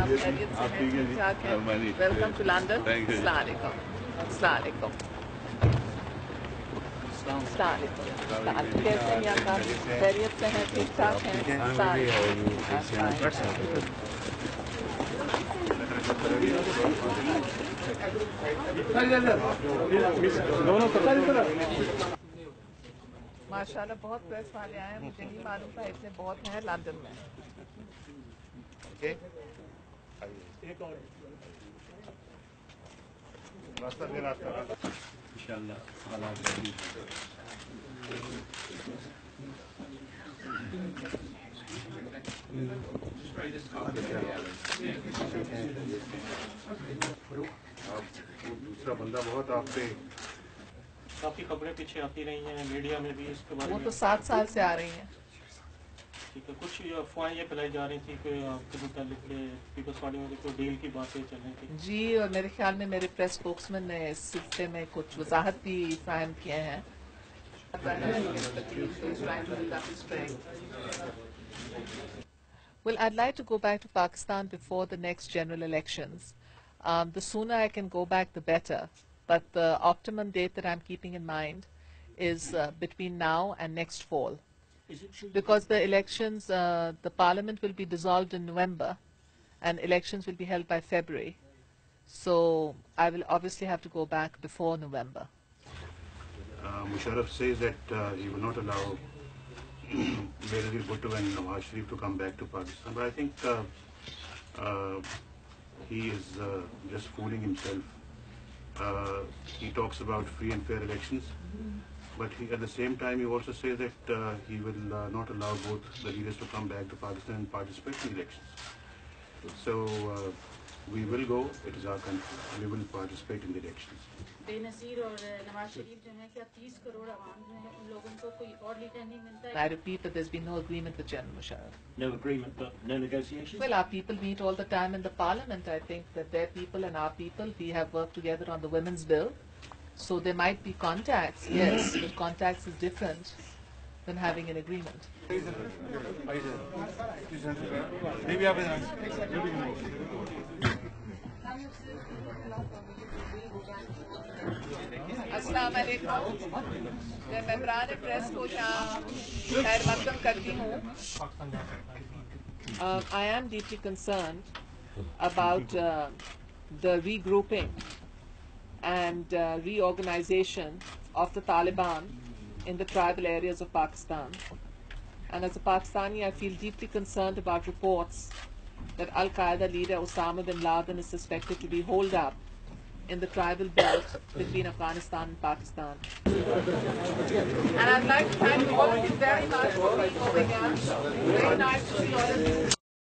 आप खैरियत से हैं, ठीक ठाक हैं? Welcome to London. अस्सलाम वालेकुम। अस्सलाम वालेकुम। कैसे हैं आप? खैरियत से हैं, ठीक ठाक हैं? माशाल्लाह बहुत प्रेस वाले आए हैं, मुझे नहीं मालूम था इतने बहुत हैं लंदन में। दूसरा बंदा बहुत आप पे काफी खबरें पीछे आती रही हैं मीडिया में भी इसके बारे वो में। तो 7 साल से आ रही हैं। ठीक है, कुछ अफवाहें ये फैलाई जा रही थी कि आपके मुतालिक पीपल्स पार्टी में कोई डील की बातें चल रही थी। जी, और मेरे ख्याल में मेरे प्रेस स्पोक्समैन ने इस सिलसिले में कुछ वजाहत भी फाहम किए हैं। Well, I'd like to go back to Pakistan before the next general elections. The sooner I can go back, the better. But the optimum date that I'm keeping in mind is between now and next fall. Because the elections, the parliament will be dissolved in November and elections will be held by February. So I will obviously have to go back before November. Musharraf says that he will not allow Benazir Bhutto and Nawaz Sharif to come back to Pakistan. But I think he is just fooling himself. He talks about free and fair elections, but at the same time he also says that he will not allow both the leaders to come back to Pakistan and participate in elections. So we will go, it is our country, we will participate in the elections. Benazir और नवाज शरीफ जो है क्या 30 करोड़ आवाम जो है उन लोगों को कोई और लीडर नहीं मिलता है? I repeat that there's been no agreement with General Musharraf. No agreement, but no negotiations? Well, our people meet all the time in the parliament. I think that their people and our people, we have worked together on the women's bill. So there might be contacts, yes, but contacts is different than having an agreement. अस्सलाम वालेकुम। मैं मेंबरान press को यहाँ खैर मकदम करती हूँ। I am deeply concerned about the regrouping and reorganization of the Taliban in the tribal areas of Pakistan. And as a Pakistani, I feel deeply concerned about reports that Al-Qaeda leader Osama bin Laden is suspected to be holed up in the tribal belt between Afghanistan and Pakistan. And I'd like to thank all of you very much for being over here. Very nice to see all of you.